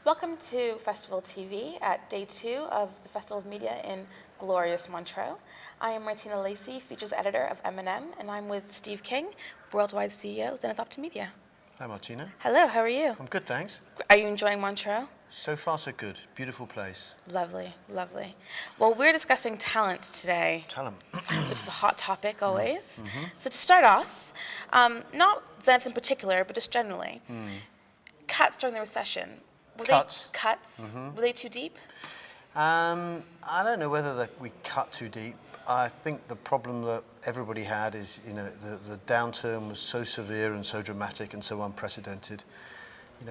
Welcome to Festival TV at day 2 of the Festival of Media in glorious Montreux. I am Martina Lacey, features editor of M&M, and I'm with Steve King, worldwide CEO, Zenith Optimedia. Hi, Martina. Hello, how are you? I'm good, thanks. Are you enjoying Montreux? So far, so good. Beautiful place. Lovely, lovely. Well, we're discussing talent today. Talent. Which is a hot topic always. So to start off, not Zenith in particular, but just generally, cuts during the recession. Cuts? Were they too deep? I don't know whether we cut too deep. I think the problem that everybody had is, the downturn was so severe and so dramatic and so unprecedented.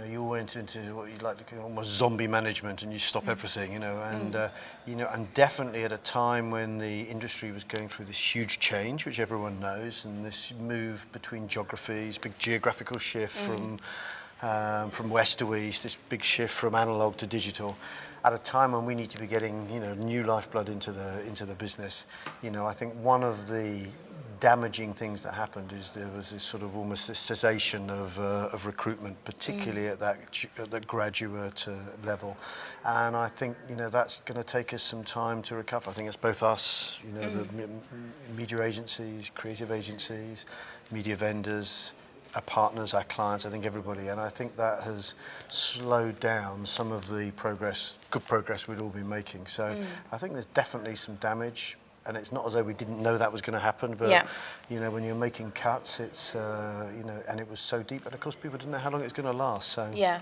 You went into what you'd like to call almost zombie management, and you stop everything, and definitely at a time when the industry was going through this huge change, which everyone knows, and this move between geographies, big geographical shift from west to east, this big shift from analog to digital, at a time when we need to be getting, new lifeblood into the business. I think one of the damaging things that happened is there was this sort of almost this cessation of recruitment, particularly at the graduate level, and I think that's going to take us some time to recover. I think it's both us, the media agencies, creative agencies, media vendors, our partners, our clients, I think everybody, and I think that has slowed down some of the good progress we'd all been making. So I think there's definitely some damage, and it's not as though we didn't know that was going to happen, but when you're making cuts, it's and it was so deep, and of course people didn't know how long it was going to last. So yeah.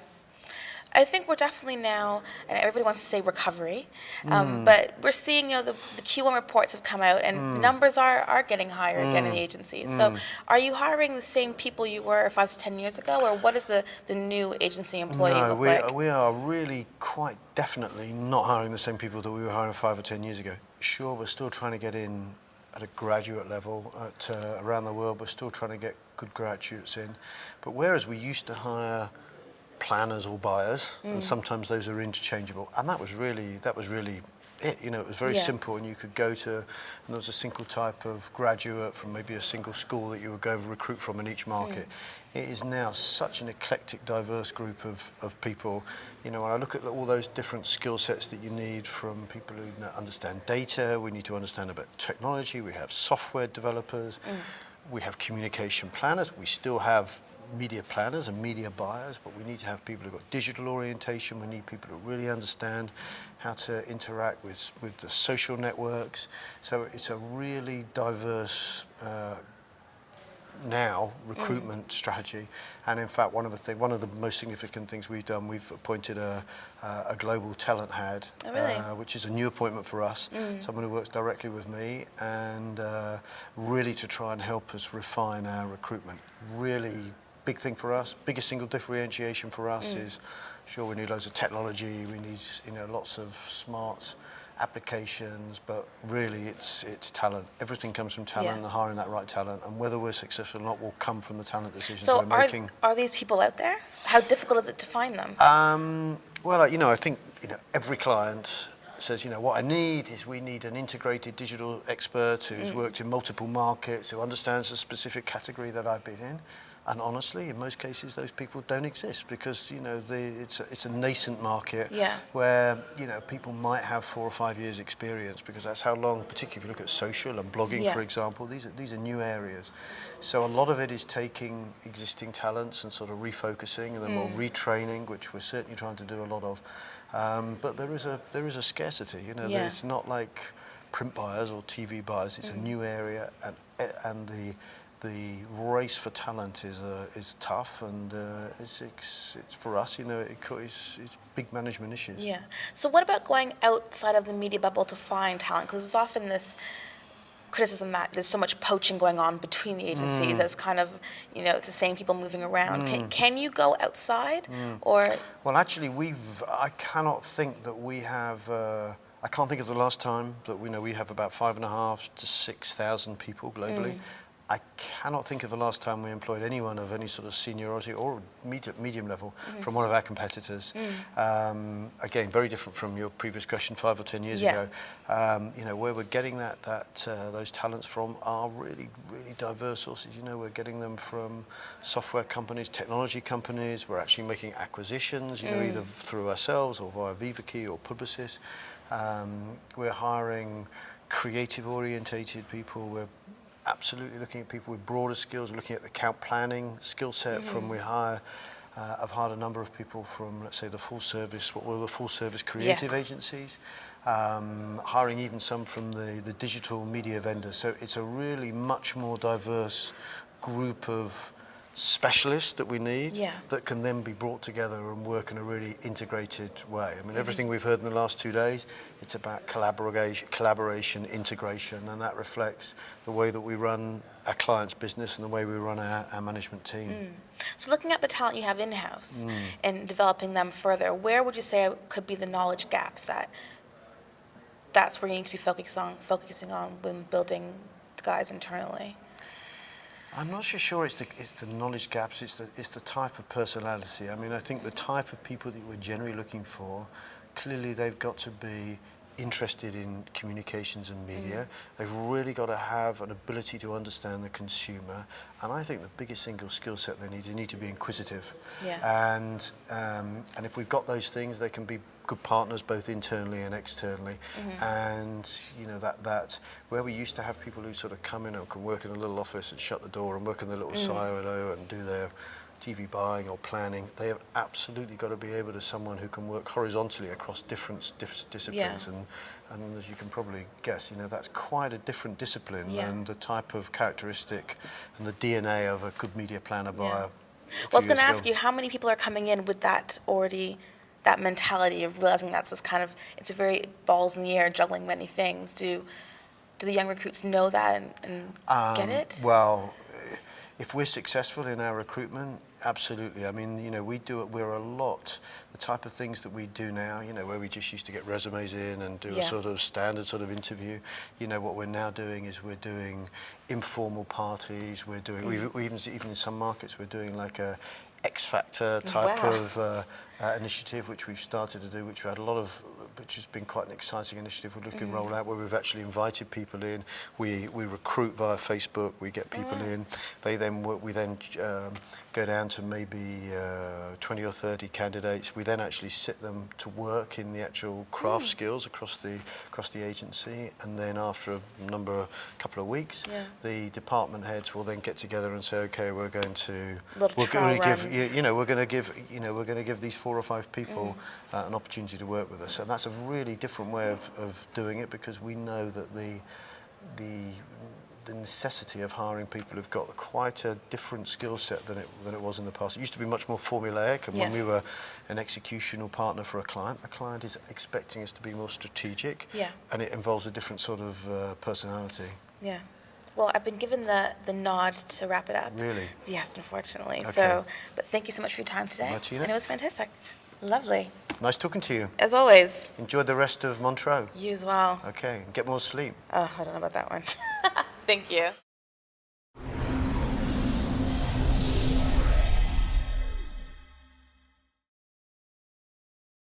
I think we're definitely now, and everybody wants to say recovery, but we're seeing, the Q1 reports have come out, and numbers are getting higher again in the agencies. So are you hiring the same people you were 5 to 10 years ago, or what is the new agency employee look like? We are really quite definitely not hiring the same people that we were hiring 5 or 10 years ago. Sure, we're still trying to get in at a graduate level around the world. We're still trying to get good graduates in. But whereas we used to hire planners or buyers, and sometimes those are interchangeable, and that was really it. It was very simple, and you could go to, and there was a single type of graduate from maybe a single school that you would go and recruit from in each market. It is now such an eclectic, diverse group of people. When I look at all those different skill sets that you need, from people who understand data, we need to understand about technology, we have software developers, we have communication planners, we still have media planners and media buyers, but we need to have people who've got digital orientation. We need people who really understand how to interact with the social networks. So it's a really diverse recruitment strategy. And in fact, one of the most significant things we've done, we've appointed a global talent head, which is a new appointment for us, someone who works directly with me, and really to try and help us refine our recruitment. Really big thing for us, biggest single differentiation for us is, sure, we need loads of technology, we need lots of smart applications, but really it's talent. Everything comes from talent and hiring that right talent, and whether we're successful or not will come from the talent decisions we're making. Are these people out there? How difficult is it to find them? Well, I think every client says, what I need is, we need an integrated digital expert who's worked in multiple markets, who understands the specific category that I've been in. And honestly, in most cases, those people don't exist, because it's a nascent market where people might have 4 or 5 years experience, because that's how long, particularly if you look at social and blogging, for example, these are new areas. So a lot of it is taking existing talents and sort of refocusing and then more retraining, which we're certainly trying to do a lot of. But there is a scarcity. It's not like print buyers or TV buyers. It's a new area, and the race for talent is tough, and it's for us, it's big management issues. Yeah. So what about going outside of the media bubble to find talent? Because there's often this criticism that there's so much poaching going on between the agencies. It's kind of, it's the same people moving around. Can you go outside, or? Well, actually, I cannot think that we have. I can't think of the last time that we have about 5,500 to 6,000 people globally. I cannot think of the last time we employed anyone of any sort of seniority or medium level from one of our competitors. Again, very different from your previous question 5 or 10 years ago. You know, where we're getting those talents from are really, really diverse sources. You know, we're getting them from software companies, technology companies. We're actually making acquisitions, you know, either through ourselves or via VivaKey or Publicis. We're hiring creative orientated people. We're absolutely looking at people with broader skills. We're looking at the account planning skill set from I've hired a number of people from, let's say, the full service, what were the full service creative agencies, hiring even some from the digital media vendors. So it's a really much more diverse group of specialists that we need that can then be brought together and work in a really integrated way. I mean, everything we've heard in the last 2 days, it's about collaboration, integration, and that reflects the way that we run our clients' business and the way we run our management team. So looking at the talent you have in-house and developing them further, where would you say could be the knowledge gaps that's where you need to be focusing on when building the guys internally? I'm not so sure it's the knowledge gaps, it's the type of personality. I mean, I think the type of people that we're generally looking for, clearly they've got to be interested in communications and media. They've really got to have an ability to understand the consumer. And I think the biggest single skill set they need to be inquisitive. And if we've got those things, they can be good partners both internally and externally. And you know that where we used to have people who sort of come in and can work in a little office and shut the door and work in the little silo and do their TV buying or planning, they have absolutely got to be able to someone who can work horizontally across different disciplines. And as you can probably guess, you know, that's quite a different discipline than the type of characteristic and the DNA of a good media planner by Well, I was going to ask you, how many people are coming in with that mentality of realizing that's this kind of, it's a very balls in the air, juggling many things. Do the young recruits know that and get it? Well, if we're successful in our recruitment, absolutely. I mean, you know, we're a lot, the type of things that we do now, you know, where we just used to get resumes in and do a sort of standard sort of interview. You know, what we're now doing is we're doing informal parties. We're doing, we even in some markets, we're doing like a X Factor type of initiative, which we've started to do, which we had a lot of, which has been quite an exciting initiative we're looking to roll out, where we've actually invited people in. We recruit via Facebook. We get people in. We then go down to maybe 20 or 30 candidates. We then actually sit them to work in the actual craft skills across the agency, and then after a couple of weeks, the department heads will then get together and say, okay, we're going to give these 4 or 5 people an opportunity to work with us, and that's a really different way of doing it, because we know that the necessity of hiring people who've got quite a different skill set than it was in the past. It used to be much more formulaic, and when we were an executional partner for a client is expecting us to be more strategic, and it involves a different sort of personality. Yeah. Well, I've been given the nod to wrap it up. Really? Yes, unfortunately. Okay. So, but thank you so much for your time today. Martina? And it was fantastic. Lovely. Nice talking to you. As always. Enjoy the rest of Montreux. You as well. Okay, get more sleep. Oh, I don't know about that one. Thank you.